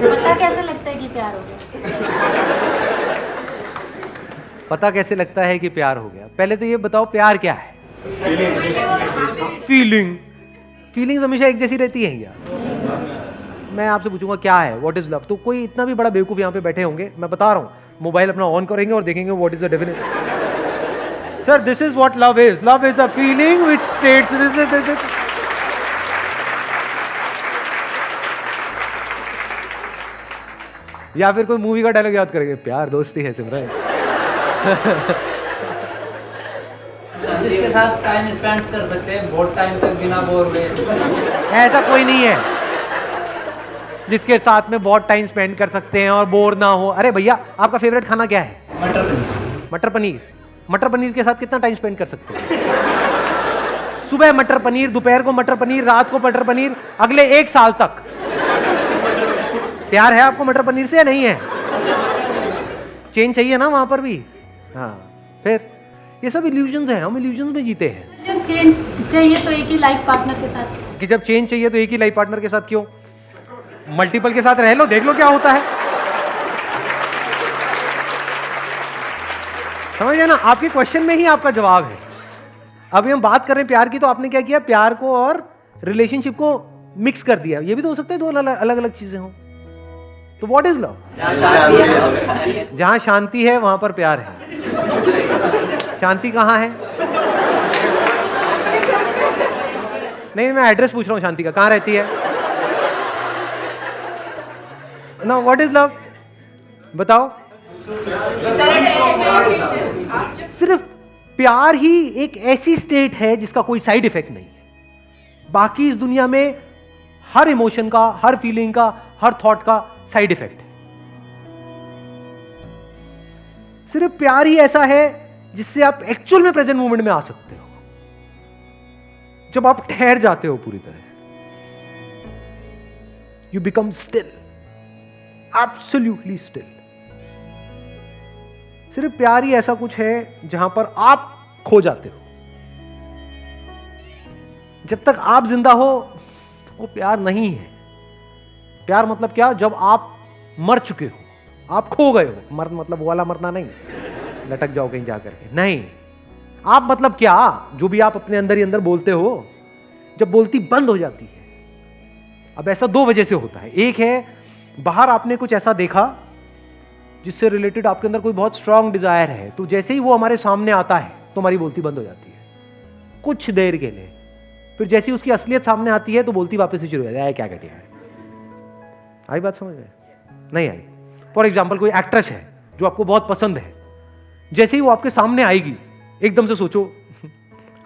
पता कैसे लगता है कि प्यार हो गया? पता कैसे लगता है कि प्यार हो गया? पहले तो ये बताओ प्यार क्या है? फीलिंग्स हमेशा एक जैसी रहती है क्या? मैं आपसे पूछूंगा क्या है, व्हाट इज लव, तो कोई इतना भी बड़ा बेवकूफ यहाँ पे बैठे होंगे, मैं बता रहा हूँ, मोबाइल अपना ऑन करेंगे और देखेंगे what is the definition. Sir this is what love is a feeling which states, या फिर कोई मूवी का डायलॉग याद करेंगे, प्यार दोस्ती है सिमरन। जिसके साथ टाइम स्पेंड कर सकते हैं बहुत टाइम तक बिना बोर हुए। ऐसा कोई नहीं है जिसके साथ में बहुत टाइम स्पेंड कर सकते हैं और बोर ना हो। अरे भैया आपका फेवरेट खाना क्या है? मटर पनीर। मटर पनीर। मटर पनीर के साथ कितना टाइम स्पेंड कर सकते हैं? सुबह मटर पनीर, दोपहर को मटर पनीर, रात को मटर पनीर, अगले 1 साल तक। प्यार है आपको मटर पनीर से या नहीं है? चेंज चाहिए ना वहां पर भी। हाँ, फिर ये सब इल्यूजन्स हैं, हम इल्यूजन्स में जीते हैं। जब चेंज चाहिए तो एक ही लाइफ पार्टनर के साथ। कि जब चेंज चाहिए तो एक ही लाइफ पार्टनर के साथ क्यों? मल्टीपल के साथ रह लो, देख लो क्या होता है। समझे ना? आपके क्वेश्चन में ही आपका जवाब है। अभी हम बात कर रहे हैं प्यार की, तो आपने क्या किया, प्यार को और रिलेशनशिप को मिक्स कर दिया। ये भी तो हो सकता है दो अलग अलग चीजें हों। तो व्हाट इज लव? जहां शांति है वहां पर प्यार है। शांति कहां है? नहीं, मैं एड्रेस पूछ रहा हूं शांति का, कहां रहती है ना? व्हाट इज लव बताओ? सिर्फ प्यार ही एक ऐसी स्टेट है जिसका कोई साइड इफेक्ट नहीं है। बाकी इस दुनिया में हर इमोशन का, हर फीलिंग का, हर थॉट का साइड इफेक्ट है। सिर्फ प्यार ही ऐसा है जिससे आप एक्चुअल में प्रेजेंट मोमेंट में आ सकते हो, जब आप ठहर जाते हो पूरी तरह से। You become still, absolutely still. सिर्फ प्यार ही ऐसा कुछ है जहां पर आप खो जाते हो। जब तक आप जिंदा हो वो प्यार नहीं है। प्यार मतलब क्या? जब आप मर चुके हो, आप खो गए हो। मर मतलब वो वाला मरना नहीं, लटक जाओ कहीं जाकर के, नहीं। आप मतलब क्या? जो भी आप अपने अंदर ही अंदर बोलते हो, जब बोलती बंद हो जाती है। अब ऐसा 2 वजह से होता है। एक है बाहर आपने कुछ ऐसा देखा जिससे रिलेटेड आपके अंदर कोई बहुत स्ट्रांग डिजायर है, तो जैसे ही वो हमारे सामने आता है तो हमारी बोलती बंद हो जाती है कुछ देर के लिए। फिर जैसी उसकी असलियत सामने आती है तो बोलती वापस से शुरू हो जाती है। क्या कहती है? आई बात समझ में? नहीं आई? फॉर एग्जाम्पल कोई एक्ट्रेस है जो आपको बहुत पसंद है, जैसे ही वो आपके सामने आएगी, एकदम से सोचो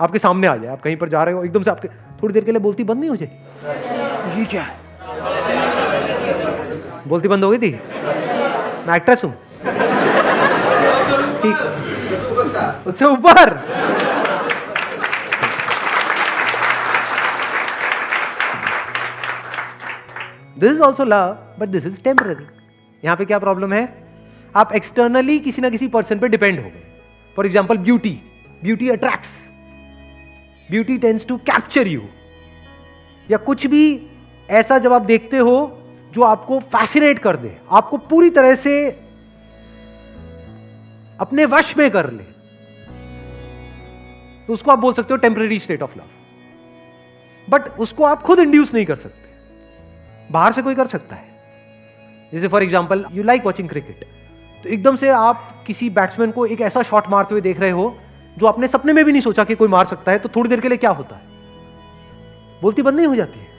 आपके सामने आ जाए, आप कहीं पर जा रहे हो, एकदम से आपके थोड़ी देर के लिए बोलती बंद नहीं हो जाए? ये क्या है? बोलती बंद हो गई थी? मैं एक्ट्रेस हूं, ठीक, उससे ऊपर। This is also love but this is temporary. यहां पे क्या प्रॉब्लम है? आप एक्सटर्नली किसी ना किसी पर्सन पे डिपेंड हो गए। For example beauty attracts, beauty tends to capture you. या कुछ भी ऐसा जब आप देखते हो जो आपको फैसिनेट कर दे, आपको पूरी तरह से अपने वश में कर ले, तो उसको आप बोल सकते हो temporary state of love. But उसको आप खुद इंड्यूस नहीं कर सकते, बाहर से कोई कर सकता है। जैसे for example you like watching cricket, तो एकदम से आप किसी बैट्समैन को एक ऐसा शॉट मारते हुए देख रहे हो जो आपने सपने में भी नहीं सोचा कि कोई मार सकता है, तो थोड़ी देर के लिए क्या होता है? बोलती बंद नहीं हो जाती है?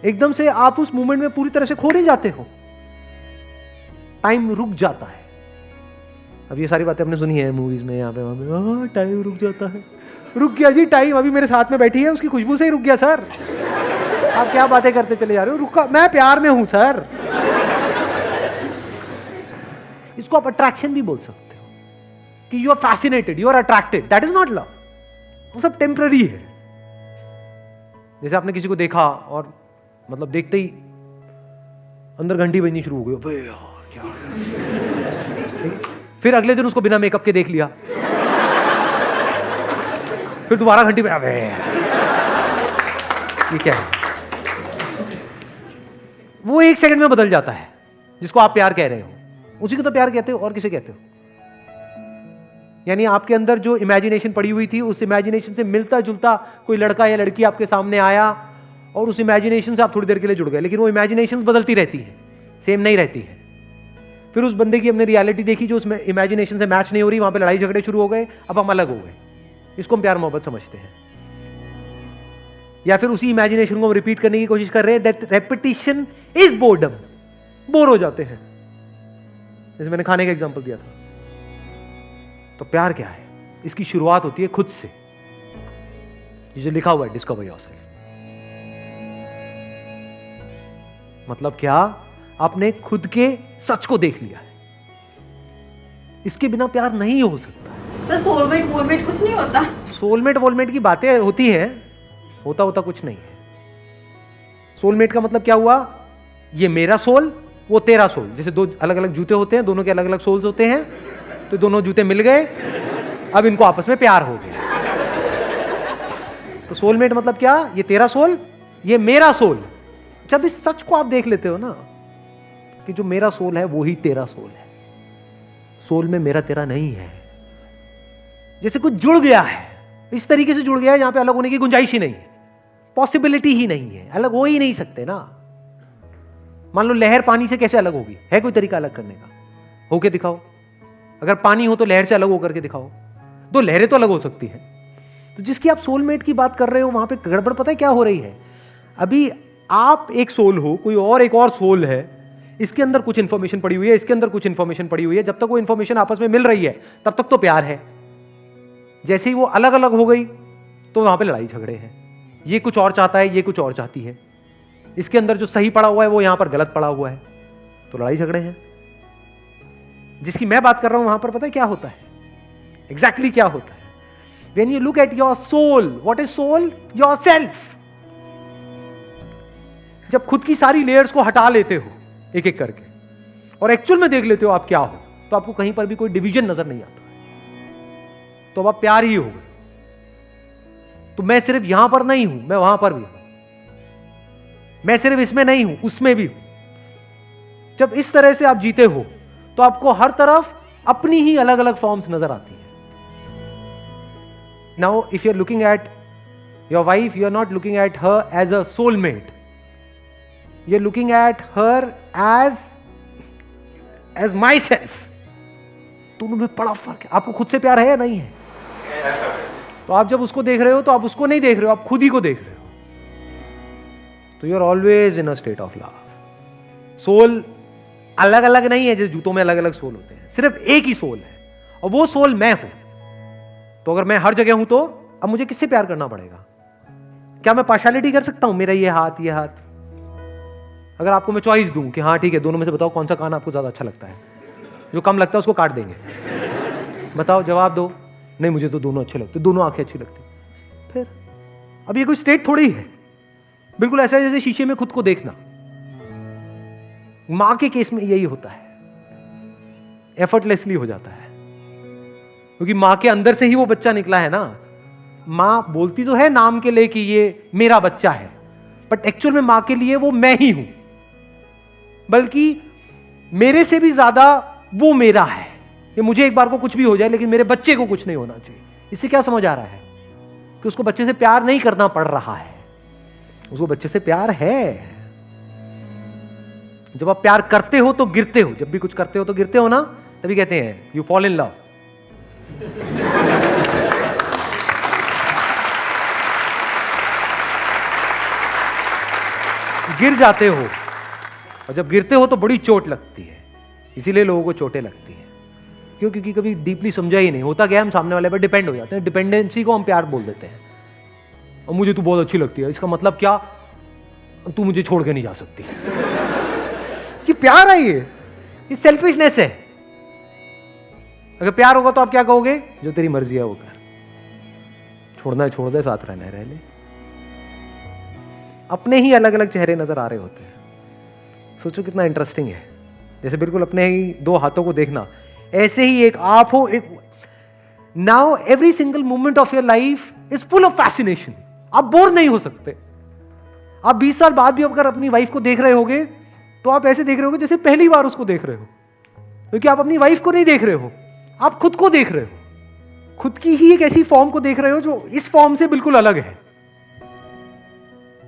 एकदम से आप उस मूवमेंट में पूरी तरह से खो नहीं जाते हो, टाइम रुक जाता है। अब ये सारी बातें हमने सुनी है मूवीज में, यहाँ पे वहां पे, टाइम रुक जाता है। रुक गया जी टाइम, अभी मेरे साथ में बैठी है, उसकी खुशबू से ही रुक गया सर। आप क्या बातें करते चले जा रहे हो? रुका, मैं प्यार में हूं सर। इसको आप अट्रैक्शन भी बोल सकते हो कि you are fascinated, you are attracted, that is not love. वो सब टेम्पररी है। जैसे आपने किसी को देखा और मतलब देखते ही अंदर घंटी बजनी शुरू हो गई, अबे यार क्या। फिर अगले दिन उसको बिना मेकअप के देख लिया, फिर दोबारा घंटी बजा, ये क्या है? वो 1 सेकंड में बदल जाता है, जिसको आप प्यार कह रहे हो, उसी को तो प्यार कहते हो, और किसे कहते हो? यानी आपके अंदर जो इमेजिनेशन पड़ी हुई थी, उस इमेजिनेशन से मिलता जुलता कोई लड़का या लड़की आपके सामने आया और उस इमेजिनेशन से आप थोड़ी देर के लिए जुड़ गए, लेकिन वो इमेजिनेशन बदलती रहती है, सेम नहीं रहती है। फिर उस बंदे की हमने रियलिटी देखी जो उसमें इमेजिनेशन से मैच नहीं हो रही, वहां पे लड़ाई झगड़े शुरू हो गए, अब हम अलग हो गए। इसको हम प्यार मोहब्बत समझते हैं। या फिर उसी इमेजिनेशन को हम रिपीट करने की कोशिश कर रहे हैं, that repetition is boredom, bore हो जाते हैं। जैसे मैंने खाने का एग्जांपल दिया था। तो प्यार क्या है? इसकी शुरुआत होती है खुद से, जो लिखा हुआ है डिस्कवर योरसेल्फ। मतलब क्या? आपने खुद के सच को देख लिया है। इसके बिना प्यार नहीं हो सकता। सर सोलमेट वोलमेट कुछ नहीं होता? सोलमेट वोलमेट की बातें होती हैं, होता होता कुछ नहीं है। सोलमेट का मतलब क्या हुआ? ये मेरा सोल, वो तेरा सोल। जैसे दो अलग अलग जूते होते हैं, दोनों के अलग अलग सोल्स होते हैं, तो दोनों जूते मिल गए, अब इनको आपस में प्यार हो गया। तो सोलमेट मतलब क्या? ये तेरा सोल, ये मेरा सोल। जब इस सच को आप देख लेते हो ना कि जो मेरा सोल है वो ही तेरा सोल है, सोल में मेरा तेरा नहीं है। जैसे कुछ जुड़ गया है, इस तरीके से जुड़ गया है जहां पे अलग होने की गुंजाइश ही नहीं है, पॉसिबिलिटी ही नहीं है, अलग हो ही नहीं सकते ना। मान लो लहर पानी से कैसे अलग होगी? है कोई तरीका अलग करने का? होके दिखाओ। अगर पानी हो तो लहर से अलग होकर के दिखाओ। दो लहरें तो अलग हो सकती हैं। तो जिसकी आप सोलमेट की बात कर रहे हो, वहां पे गड़बड़ पता है क्या हो रही है? अभी आप एक सोल हो, कोई और एक और सोल है, इसके अंदर कुछ इंफॉर्मेशन पड़ी हुई है, इसके अंदर कुछ इंफॉर्मेशन पड़ी हुई है। जब तक वो इंफॉर्मेशन आपस में मिल रही है तब तक तो प्यार है। जैसे ही वो अलग अलग हो गई तो वहां पे लड़ाई झगड़े हैं। ये कुछ और चाहता है, ये कुछ और चाहती है। इसके अंदर जो सही पड़ा हुआ है वो यहां पर गलत पड़ा हुआ है, तो लड़ाई झगड़े हैं। जिसकी मैं बात कर रहा हूं वहां पर पता है क्या होता है? एग्जैक्टली क्या होता है? When you look at your soul, what is soul? Yourself. जब खुद की सारी लेयर्स को हटा लेते हो एक एक करके और एक्चुअल में देख लेते हो आप क्या हो, तो आपको कहीं पर भी कोई डिवीजन नजर नहीं आता, तो अब आप प्यार ही हो गए। तो मैं सिर्फ यहां पर नहीं हूं, मैं वहां पर भी हूं। मैं सिर्फ इसमें नहीं हूं, उसमें भी हूं। जब इस तरह से आप जीते हो तो आपको हर तरफ अपनी ही अलग अलग फॉर्म्स नजर आती है। Now, if you're looking at your wife, you're not looking at her as a soulmate. You're looking at her as myself. दोनों में बड़ा फर्क है। आपको खुद से प्यार है या नहीं है? तो आप जब उसको देख रहे हो तो आप उसको नहीं देख रहे हो, आप खुद ही को देख रहे हो। तो you're always in a state of love. Soul अलग अलग नहीं है, जैसे जूतों में अलग अलग सोल होते हैं, सिर्फ एक ही सोल है और वो सोल मैं हूं। तो अगर मैं हर जगह हूं तो अब मुझे किससे प्यार करना पड़ेगा? क्या मैं पार्शियलिटी कर सकता हूं? मेरा ये हाथ, ये हाथ। अगर आपको मैं चॉइस दूं कि हाँ ठीक है, दोनों में से बताओ कौन सा कान आपको ज्यादा अच्छा लगता है, जो कम लगता है उसको काट देंगे। बताओ, जवाब दो। नहीं, मुझे तो दोनों अच्छे लगते, दोनों आंखें अच्छी लगती। फिर अब ये कोई स्टेट थोड़ी है, बिल्कुल ऐसा है जैसे शीशे में खुद को देखना। मां के केस में यही होता है, एफर्टलेसली हो जाता है, क्योंकि मां के अंदर से ही वो बच्चा निकला है ना। मां बोलती तो है नाम के लिए कि ये मेरा बच्चा है, बट एक्चुअल में मां के लिए वो मैं ही हूं, बल्कि मेरे से भी ज्यादा वो मेरा है। कि मुझे एक बार को कुछ भी हो जाए लेकिन मेरे बच्चे को कुछ नहीं होना चाहिए। इससे क्या समझ आ रहा है? कि उसको बच्चे से प्यार नहीं करना पड़ रहा है, उसको बच्चे से प्यार है। जब आप प्यार करते हो तो गिरते हो, जब भी कुछ करते हो तो गिरते हो ना, तभी कहते हैं यू फॉल इन लव। गिर जाते हो, और जब गिरते हो तो बड़ी चोट लगती है। इसीलिए लोगों को चोटें लगती हैं। क्यों? क्योंकि कभी डीपली समझा ही नहीं होता। क्या हम सामने वाले पर डिपेंड हो जाते हैं, डिपेंडेंसी को हम प्यार बोल देते हैं। और मुझे तू बहुत अच्छी लगती है, इसका मतलब क्या? तू मुझे छोड़ के नहीं जा सकती। ये प्यार है? ये सेल्फिशनेस है। अगर प्यार होगा तो आप क्या कहोगे? जो तेरी मर्जी है वो कर, छोड़ना है छोड़ दे, साथ रहना है रह ले। अपने ही अलग अलग चेहरे नजर आ रहे होते हैं। सोचो कितना इंटरेस्टिंग है। जैसे बिल्कुल अपने ही दो हाथों को देखना, ऐसे ही एक आप हो, एक now every single moment of your life is full of fascination. आप बोर नहीं हो सकते। आप 20 साल बाद भी अगर अपनी वाइफ को देख रहे होगे तो आप ऐसे देख रहे हो जैसे पहली बार उसको देख रहे हो, क्योंकि आप अपनी वाइफ को नहीं देख रहे हो, आप खुद को देख रहे हो, खुद की ही एक ऐसी फॉर्म को देख रहे हो जो इस फॉर्म से बिल्कुल अलग है।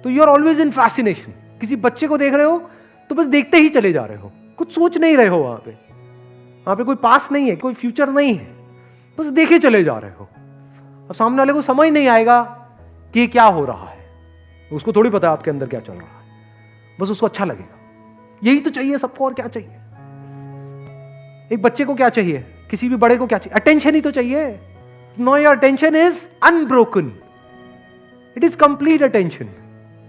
तो you are always in fascination. किसी बच्चे को देख रहे हो तो बस देखते ही चले जा रहे हो, कुछ सोच नहीं रहे हो, वहां पे कोई पास नहीं है, कोई फ्यूचर नहीं है, बस देखे चले जा रहे हो। अब सामने वाले को समझ नहीं आएगा कि ये क्या हो रहा है, उसको थोड़ी पता है आपके अंदर क्या चल रहा है, बस उसको अच्छा लगेगा। यही तो चाहिए सबको, और क्या चाहिए? एक बच्चे को क्या चाहिए, किसी भी बड़े को क्या चाहिए? अटेंशन ही तो चाहिए। No, your attention is unbroken, it is complete attention.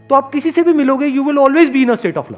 तो आप किसी से भी मिलोगे, you will always be in a state of love.